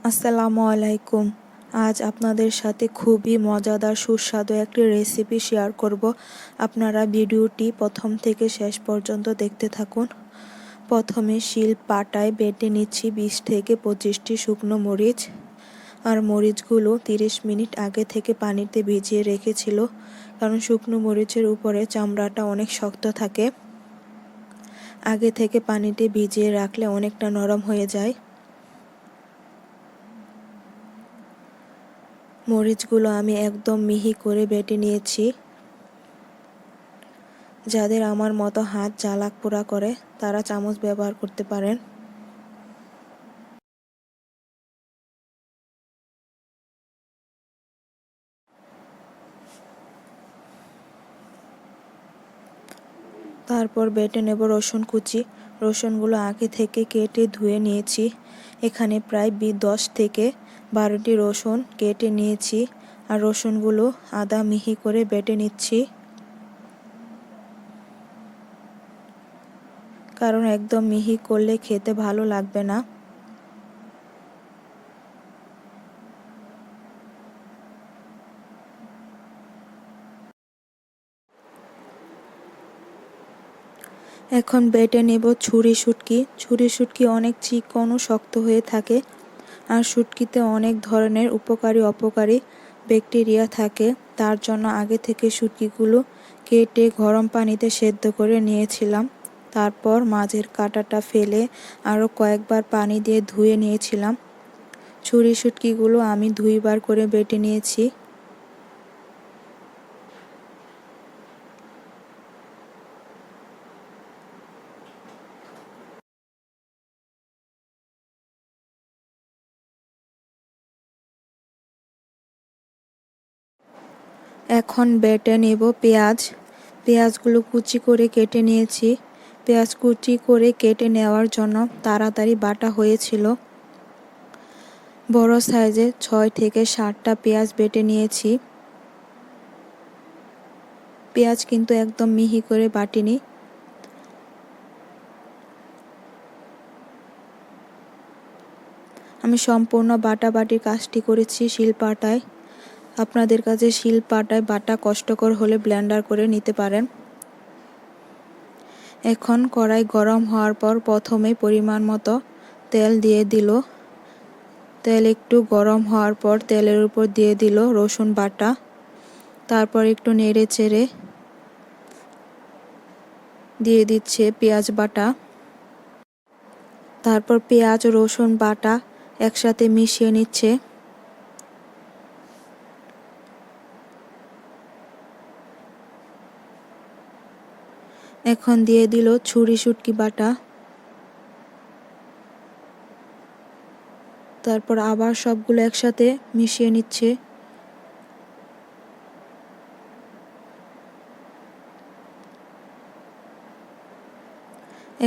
আসসালামু আলাইকুম। আজ আপনাদের সাথে খুবই মজাদার সুস্বাদু একটি রেসিপি শেয়ার করব। আপনারা ভিডিওটি প্রথম থেকে শেষ পর্যন্ত দেখতে থাকুন। প্রথমে শিল পাটায় বেটে নিচ্ছি 20 থেকে 25টি শুকনো মরিচ। আর মরিচগুলো 30 মিনিট আগে থেকে পানিতে ভিজিয়ে রেখেছিল, কারণ শুকনো মরিচের উপরে চামড়াটা অনেক শক্ত থাকে। আগে থেকে পানিতে ভিজিয়ে রাখলে অনেকটা নরম হয়ে যায়। মরিচগুলো আমি একদম মিহি করে বেটে নিয়েছি। যাদের আমার মতো হাত জ্বালা পোড়া করে তারা চামচ ব্যবহার করতে পারেন। তারপর বেটে নেব রসুন কুচি। রসুনগুলো আগে থেকে কেটে ধুয়ে নিয়েছি। এখানে প্রায় 10 থেকে 12টি রসুন কেটে নিয়েছি। আর রসুনগুলো আদা মিহি করে বেটে নিচ্ছি, কারণ একদম মিহি করলে খেতে ভালো লাগবে না। এখন বেটে নেব ছুরি শুটকি। ছুরি শুটকি অনেক চিকন ও শক্ত হয়ে থাকে, আর শুটকিতে অনেক ধরনের উপকারী অপকারী ব্যাকটেরিয়া থাকে। তার জন্য আগে থেকে শুটকিগুলো কেটে গরম পানিতে সেদ্ধ করে নিয়েছিলাম। তারপর মাঝের কাঁটাটা ফেলে আরও কয়েকবার পানি দিয়ে ধুয়ে নিয়েছিলাম। ছুরি শুটকিগুলো আমি 2 বার করে বেটে নিয়েছি। এখন বেটে নেব পেঁয়াজ। পেঁয়াজগুলো কুচি করে কেটে নিয়েছি। পেঁয়াজ কুচি করে কেটে নেওয়ার জন্য তাড়াতাড়ি বাটা হয়েছিল। বড় সাইজে 6 থেকে 7টা পেঁয়াজ বেটে নিয়েছি। পেঁয়াজ কিন্তু একদম মিহি করে বাটিনি। আমি সম্পূর্ণ বাটাবাটির কাজটি করেছি শিলপাটায়। আপনাদের কাছে শিলপাটায় বাটা কষ্টকর হলে ব্লেন্ডার করে নিতে পারেন। এখন কড়াই গরম হওয়ার পর প্রথমে পরিমাণ মতো তেল দিয়ে দিল। তেল একটু গরম হওয়ার পর তেলের উপর দিয়ে দিল রসুন বাটা। তারপর একটু নেড়ে চেড়ে দিয়ে দিচ্ছে পেঁয়াজ বাটা। তারপর পেঁয়াজ ও রসুন বাটা একসাথে মিশিয়ে নিচ্ছে। এখন দিয়ে দিল ছুরি শুটকি বাটা। তারপর আবার সবগুলো একসাথে মিশিয়ে নিচ্ছে।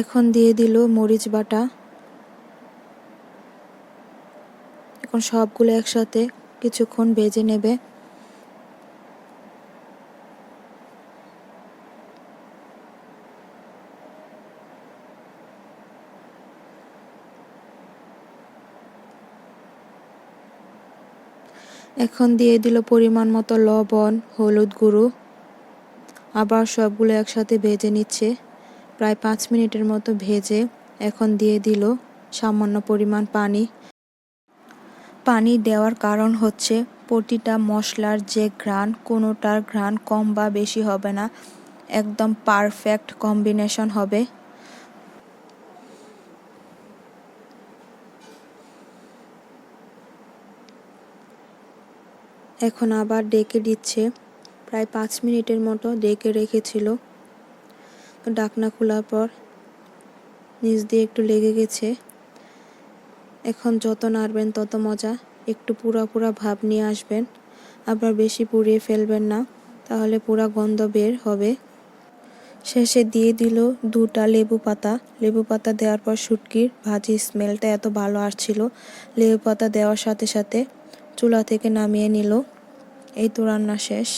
এখন দিয়ে দিল মরিচ বাটা। এখন সবগুলো একসাথে কিছুক্ষণ ভেজে নেবে। এখন দিয়ে দিল পরিমাণ মতো লবণ, হলুদ গুঁড়ো। আবার সবগুলো একসাথে ভেজে নিচ্ছে। প্রায় 5 মিনিটের মতো ভেজে এখন দিয়ে দিল সামান্য পরিমাণ পানি। পানি দেওয়ার কারণ হচ্ছে প্রতিটা মশলার যে ঘ্রাণ, কোনোটার ঘ্রাণ কম বা বেশি হবে না, একদম পারফেক্ট কম্বিনেশন হবে। এখন আবার ডেকে দিচ্ছে। প্রায় 5 মিনিটের মতো ডেকে রেখেছিল। ঢাকনা খোলার পর নিচ দিয়ে একটু লেগে গেছে। এখন যত নাড়বেন তত মজা। একটু পুরা পুরা ভাব নিয়ে আসবেন, আবার বেশি পুড়িয়ে ফেলবেন না, তাহলে পুরা গন্ধ বের হবে। শেষে দিয়ে দিল 2টা লেবু পাতা। লেবু পাতা দেওয়ার পর শুটকির ভাজি স্মেলটা এত ভালো আসছিল। লেবু পাতা দেওয়ার সাথে সাথে চুলা থেকে নামিয়ে নিল। এই তো রান্না শেষ।